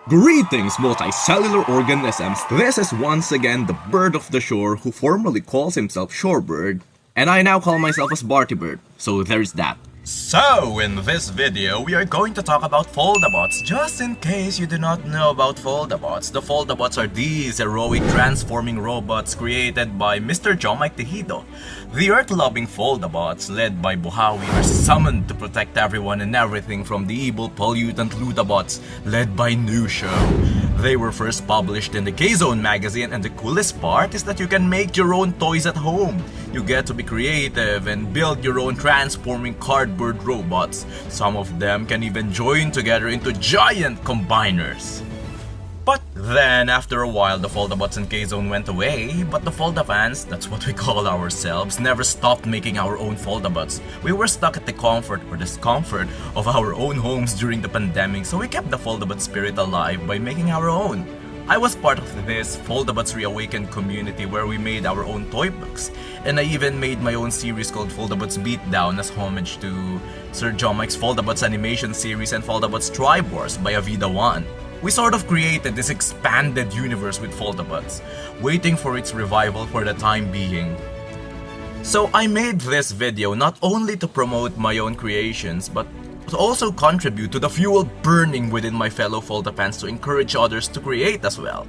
Greetings, multicellular organisms. This is once again the bird of the shore who formerly calls himself Shorebird, and I now call myself as Bartibert, so there's that. So, in this video, we are going to talk about Foldabots. Just in case you do not know about Foldabots, the Foldabots are these heroic transforming robots created by Mr. John Mike Tejido. The earth-loving Foldabots, led by Buhawi, are summoned to protect everyone and everything from the evil pollutant Lutabots, led by Nusho. They were first published in the K-Zone magazine, and the coolest part is that you can make your own toys at home. You get to be creative and build your own transforming cardboard robots. Some of them can even join together into giant combiners. But then, after a while, the Foldabots and K-Zone went away, but the Foldafans, that's what we call ourselves, never stopped making our own Foldabots. We were stuck at the comfort or discomfort of our own homes during the pandemic, so we kept the Foldabot spirit alive by making our own. I was part of this Foldabots Reawaken community where we made our own toy books, and I even made my own series called Foldabots Beatdown as homage to Sir John Mike's Foldabots animation series and Foldabots Tribe Wars by Avida One. We sort of created this expanded universe with Foldabots, waiting for its revival for the time being. So I made this video not only to promote my own creations, but to also contribute to the fuel burning within my fellow Foldafans to encourage others to create as well.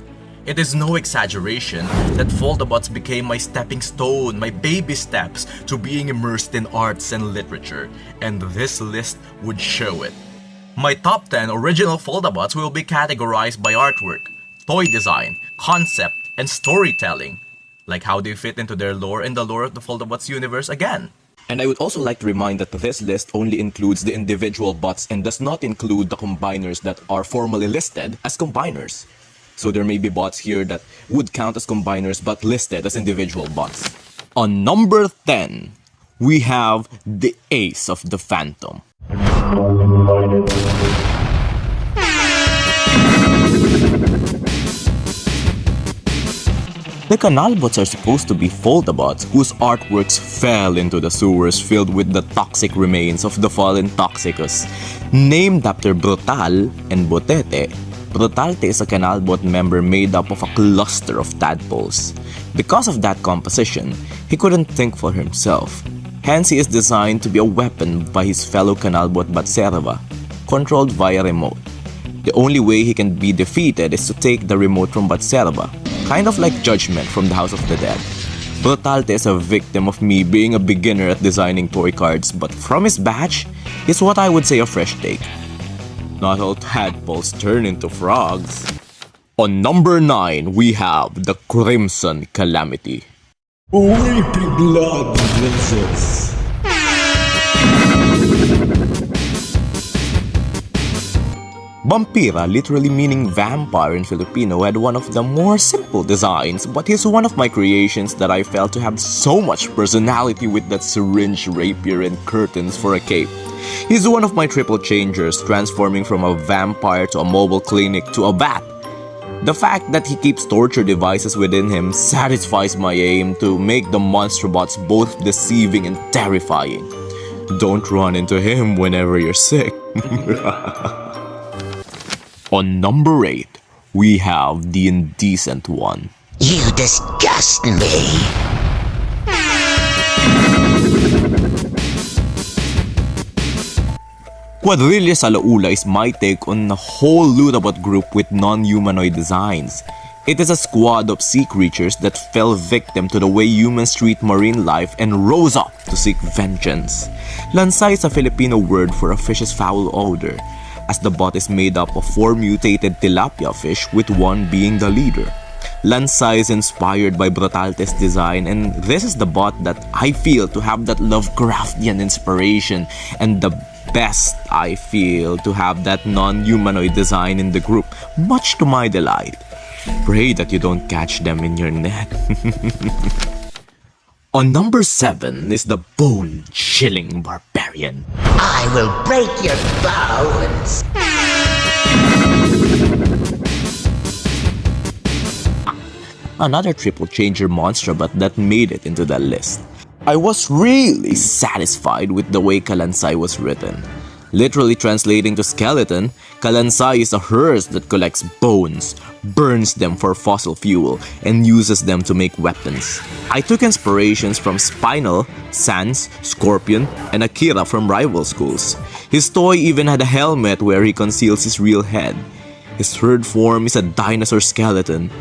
It is no exaggeration that Foldabots became my stepping stone, my baby steps to being immersed in arts and literature, and this list would show it. My top 10 original Foldabots will be categorized by artwork, toy design, concept, and storytelling, like how they fit into their lore and the lore of the Foldabots universe again. And I would also like to remind that this list only includes the individual bots and does not include the combiners that are formally listed as combiners. So there may be bots here that would count as combiners but listed as individual bots. On number 10, we have the Ace of the Phantom. The Canalbots are supposed to be Foldabots whose artworks fell into the sewers filled with the toxic remains of the fallen Toxicus. Named after Brutal and Botete, Brutalte is a Canalbot member made up of a cluster of tadpoles. Because of that composition, he couldn't think for himself. Hence, he is designed to be a weapon by his fellow Canalbot Batserva, controlled via remote. The only way he can be defeated is to take the remote from Batserva, kind of like Judgment from the House of the Dead. Brutalte is a victim of me being a beginner at designing toy cards, but from his batch, he's what I would say a fresh take. Not all tadpoles turn into frogs. On number 9, we have the Crimson Calamity. Weepy blood princess. Vampira, literally meaning vampire in Filipino, had one of the more simple designs, but he's one of my creations that I felt to have so much personality with that syringe, rapier, and curtains for a cape. He's one of my triple changers, transforming from a vampire to a mobile clinic to a bat. The fact that he keeps torture devices within him satisfies my aim to make the Monstrobots both deceiving and terrifying. Don't run into him whenever you're sick. On number 8, we have the Indecent One. You disgust me. Quadrilla Salaula is my take on the whole Lutabot group with non-humanoid designs. It is a squad of sea creatures that fell victim to the way humans treat marine life and rose up to seek vengeance. Lanai is a Filipino word for a fish's foul odor, as the bot is made up of 4 mutated tilapia fish with one being the leader. Lanai is inspired by Brutalte's design, and this is the bot that I feel to have that Lovecraftian inspiration, and the best I feel to have that non-humanoid design in the group, much to my delight. Pray that you don't catch them in your net. On number 7 is the bone-chilling barbarian. I will break your bones. Another triple changer monstrobot that made it into the list. I was really satisfied with the way Kalansai was written. Literally translating to skeleton, Kalansai is a hearse that collects bones, burns them for fossil fuel, and uses them to make weapons. I took inspirations from Spinal, Sans, Scorpion, and Akira from rival schools. His toy even had a helmet where he conceals his real head. His third form is a dinosaur skeleton.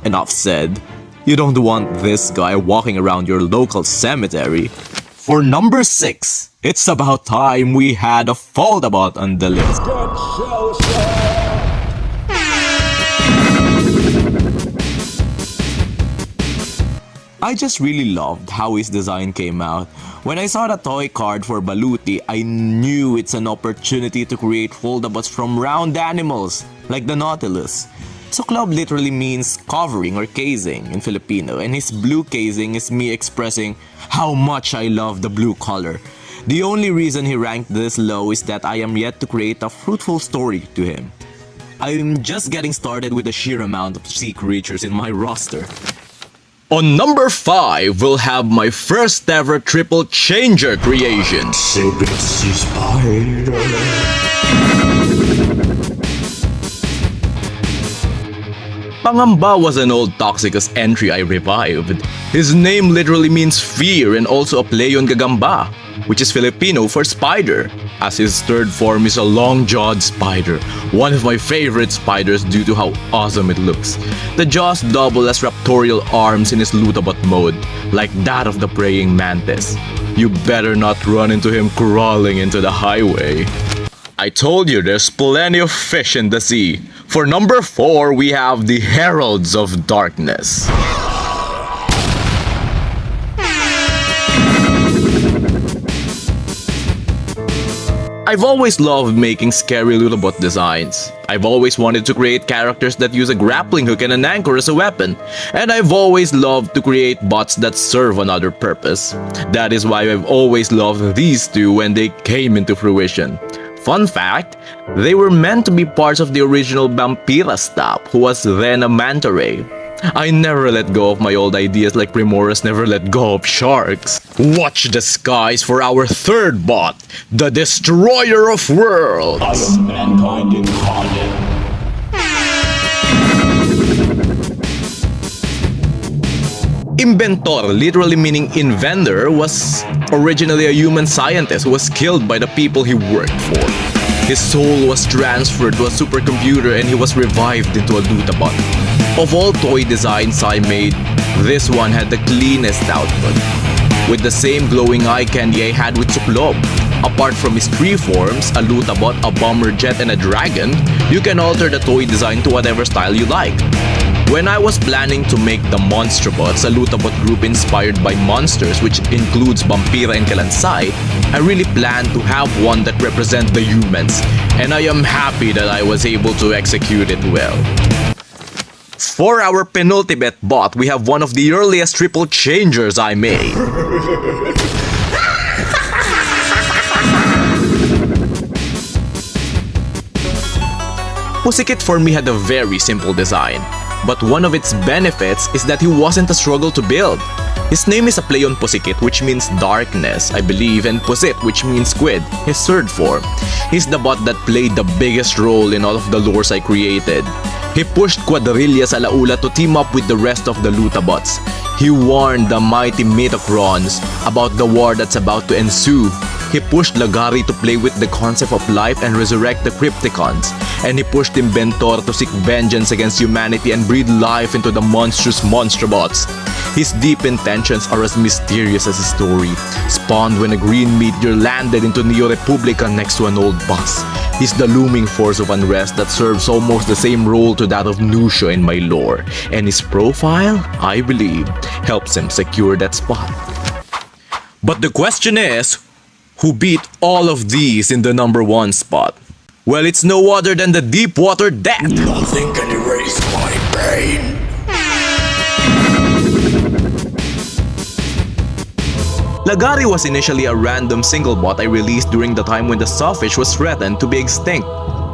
Enough said. You don't want this guy walking around your local cemetery. For number 6, it's about time we had a Foldabot on the list. Get shell-shocked! I just really loved how his design came out. When I saw the toy card for Baluti, I knew it's an opportunity to create Foldabots from round animals, like the Nautilus. Suklab literally means covering or casing in Filipino, and his blue casing is me expressing how much I love the blue color. The only reason he ranked this low is that I am yet to create a fruitful story to him. I'm just getting started with the sheer amount of sea creatures in my roster. On number 5, we'll have my first ever triple changer creation. Sibitsy Spider. Pangamba was an old Toxicus entry I revived. His name literally means fear and also a play on gagamba, which is Filipino for spider, as his third form is a long-jawed spider, one of my favorite spiders due to how awesome it looks. The jaws double as raptorial arms in his Lutabot mode, like that of the praying mantis. You better not run into him crawling into the highway. I told you there's plenty of fish in the sea. For number 4, we have the Heralds of Darkness. I've always loved making scary Lutabot designs. I've always wanted to create characters that use a grappling hook and an anchor as a weapon. And I've always loved to create bots that serve another purpose. That is why I've always loved these two when they came into fruition. Fun fact, they were meant to be parts of the original Vampira staff, who was then a manta ray. I never let go of my old ideas like Primoris never let go of sharks. Watch the skies for our third bot, the Destroyer of Worlds. I am mankind incarnate. Inventor, literally meaning inventor, was originally a human scientist who was killed by the people he worked for. His soul was transferred to a supercomputer and he was revived into a Lutabot. Of all toy designs I made, this one had the cleanest output, with the same glowing eye candy I had with Suklob. Apart from his 3 forms, a Lutabot, a bomber jet, and a dragon, you can alter the toy design to whatever style you like. When I was planning to make the Monstrobots, a Lutabot group inspired by monsters which includes Vampira and Kalansai, I really planned to have one that represents the humans, and I am happy that I was able to execute it well. For our penultimate bot, we have one of the earliest triple changers I made. Pikit for me had a very simple design. But one of its benefits is that he wasn't a struggle to build. His name is a play on Pikit, which means darkness, I believe, and Pusit, which means squid, his third form. He's the bot that played the biggest role in all of the lores I created. He pushed Quadrilla Salaula to team up with the rest of the Lutabots. He warned the mighty Metacrons about the war that's about to ensue. He pushed Lagari to play with the concept of life and resurrect the Crypticons. And he pushed Inventor to seek vengeance against humanity and breathe life into the monstrous Monstrobots. His deep intentions are as mysterious as his story, spawned when a green meteor landed into Neo Republica next to an old boss. He's the looming force of unrest that serves almost the same role to that of Nusho in my lore, and his profile, I believe, helps him secure that spot. But the question is, who beat all of these in the number 1 spot? Well, it's no other than the Deepwater Death. Nothing can erase my pain. Lagari was initially a random single bot I released during the time when the Sawfish was threatened to be extinct.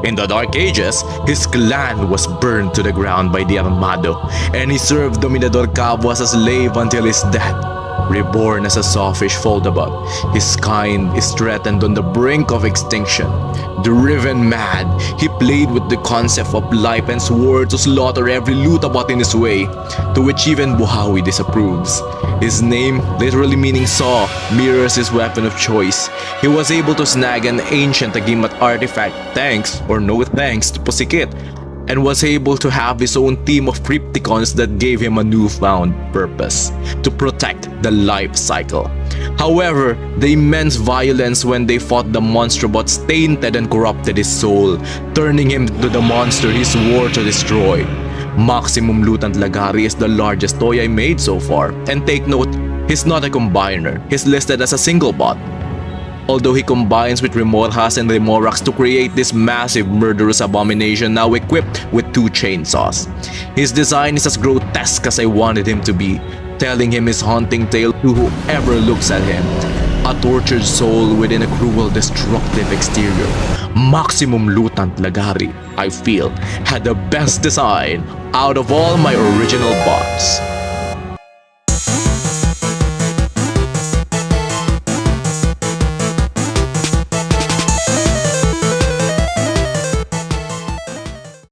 In the Dark Ages, his clan was burned to the ground by the Armado, and he served Dominador Cabo as a slave until his death. Reborn as a sawfish Foldabot, his kind is threatened on the brink of extinction. Driven mad, he played with the concept of life and swore to slaughter every lutabot in his way, to which even Buhawi disapproves. His name, literally meaning saw, mirrors his weapon of choice. He was able to snag an ancient Agimat artifact thanks, or no thanks, to Pikit, and was able to have his own team of Crypticons that gave him a newfound purpose, to protect the life cycle. However, the immense violence when they fought the Monstrobots tainted and corrupted his soul, turning him into the monster he swore to destroy. Maximum Lutant Lagari is the largest toy I made so far, and take note, he's not a combiner, he's listed as a single bot. Although he combines with Remorhas and Remorax to create this massive murderous abomination now equipped with 2 chainsaws. His design is as grotesque as I wanted him to be, telling him his haunting tale to whoever looks at him. A tortured soul within a cruel, destructive exterior. Maximum Lutant Lagari, I feel, had the best design out of all my original bots.